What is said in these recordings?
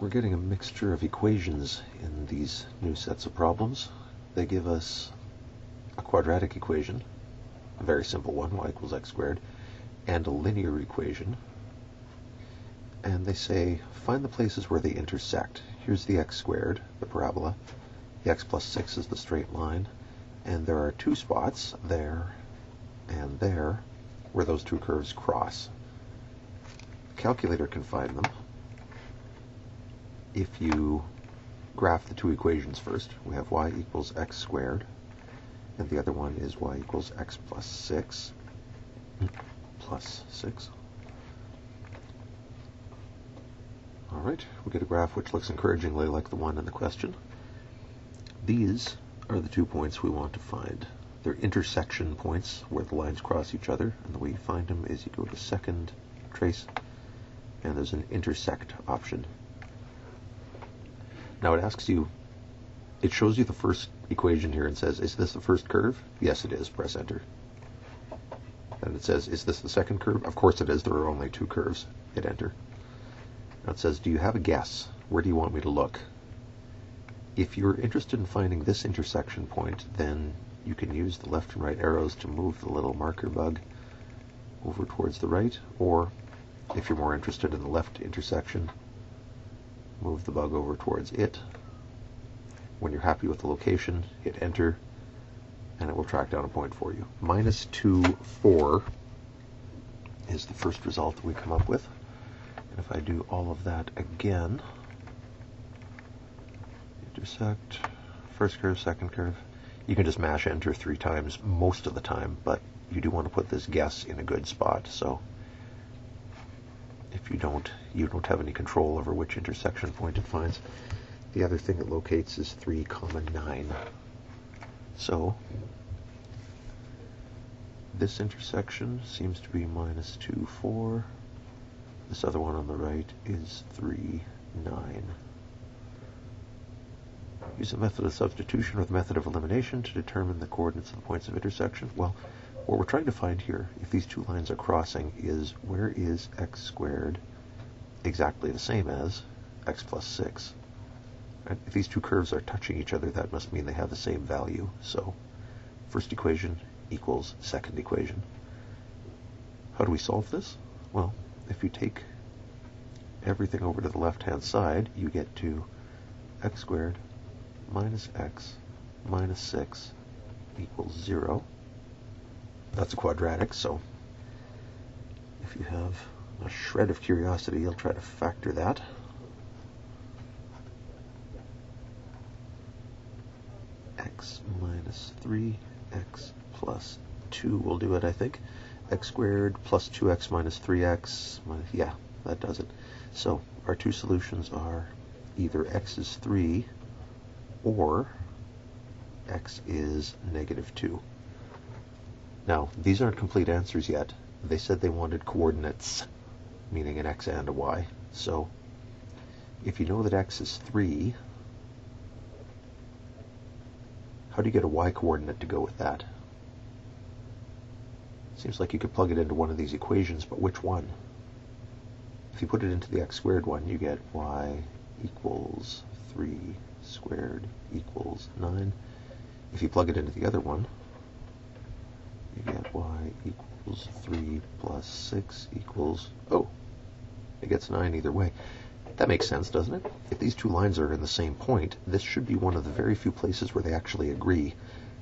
We're getting a mixture of equations in these new sets of problems. They give us a quadratic equation, a very simple one, y equals x squared, and a linear equation. And they say, find the places where they intersect. Here's the x squared, the parabola. The x plus 6 is the straight line. And there are two spots, there and there, where those two curves cross. The calculator can find them. If you graph the two equations first, we have y equals x squared, and the other one is y equals x plus 6. All right, we get a graph which looks encouragingly like the one in the question. These are the 2 points we want to find. They're intersection points where the lines cross each other, and the way you find them is you go to second trace, and there's an intersect option. Now it asks you, it shows you the first equation here and says, is this the first curve? Yes, it is. Press enter. And it says, is this the second curve? Of course it is. There are only 2 curves. Hit enter. Now it says, do you have a guess? Where do you want me to look? If you're interested in finding this intersection point, then you can use the left and right arrows to move the little marker bug over towards the right, or if you're more interested in the left intersection, move the bug over towards it. When you're happy with the location, hit enter, and it will track down a point for you. Minus 2, 4 is the first result that we come up with. And if I do all of that again, intersect, first curve, second curve, you can just mash enter 3 times most of the time, but you do want to put this guess in a good spot. So if you don't have any control over which intersection point it finds. The other thing it locates is 3, 9. So this intersection seems to be minus 2, 4. This other one on the right is 3, 9. Use a method of substitution or the method of elimination to determine the coordinates of the points of intersection. Well, what we're trying to find here, if these 2 lines are crossing, is where is x squared exactly the same as x plus 6. Right? If these 2 curves are touching each other, that must mean they have the same value. So first equation equals second equation. How do we solve this? Well, if you take everything over to the left-hand side, you get to x squared minus x minus 6 equals 0. That's a quadratic, so if you have a shred of curiosity, you'll try to factor that. X minus 3, x plus 2 will do it, I think. X squared plus 2x minus 3x, yeah, that does it. So our 2 solutions are either x is 3 or x is negative 2. Now, these aren't complete answers yet. They said they wanted coordinates, meaning an x and a y. So if you know that x is 3, how do you get a y coordinate to go with that? Seems like you could plug it into one of these equations, but which one? If you put it into the x squared one, you get y equals 3 squared equals 9. If you plug it into the other one, you get y equals 3 plus 6 equals, oh, it gets 9 either way. That makes sense, doesn't it? If these 2 lines are in the same point, this should be one of the very few places where they actually agree.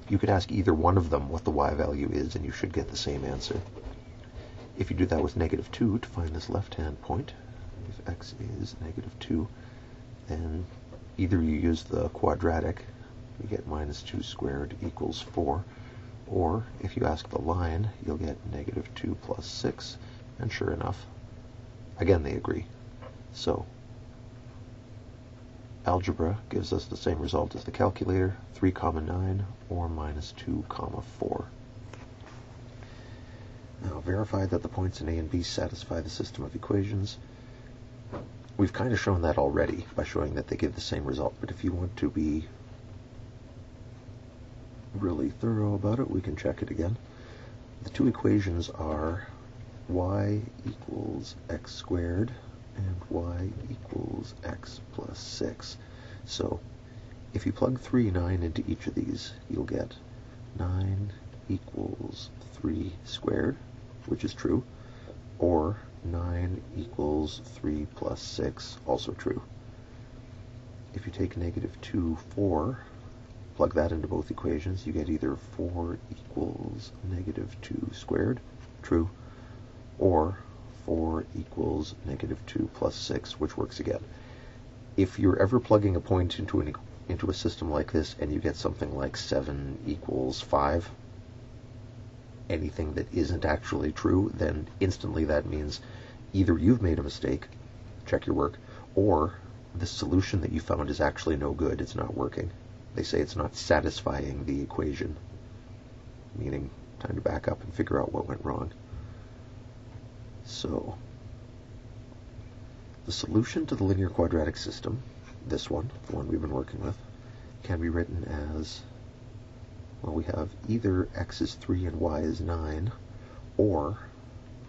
You could ask either one of them what the y value is, and you should get the same answer. If you do that with negative 2 to find this left-hand point, if x is negative 2, then either you use the quadratic, you get minus 2 squared equals 4, or if you ask the line, you'll get negative 2 plus 6, and sure enough, again they agree. So algebra gives us the same result as the calculator, 3, 9, or minus 2, 4. Now verify that the points in A and B satisfy the system of equations. We've kind of shown that already by showing that they give the same result, but if you want to be really thorough about it, we can check it again. The 2 equations are y equals x squared and y equals x plus 6. So if you plug 3, 9 into each of these, you'll get 9 equals 3 squared, which is true, or 9 equals 3 plus 6, also true. If you take negative 2, 4, plug that into both equations, you get either 4 equals negative 2 squared, true, or 4 equals negative 2 plus 6, which works again. If you're ever plugging a point into a system like this and you get something like 7 equals 5, anything that isn't actually true, then instantly that means either you've made a mistake, check your work, or the solution that you found is actually no good, it's not working. They say it's not satisfying the equation, meaning time to back up and figure out what went wrong. So, the solution to the linear quadratic system, this one, the one we've been working with, can be written as, well, we have either x is 3 and y is 9, or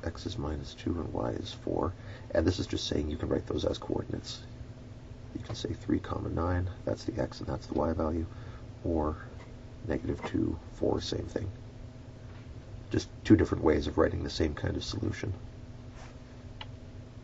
x is minus 2 and y is 4. And this is just saying you can write those as coordinates. You can say 3 comma 9, that's the x and that's the y value, or negative 2, 4, same thing. Just two different ways of writing the same kind of solution.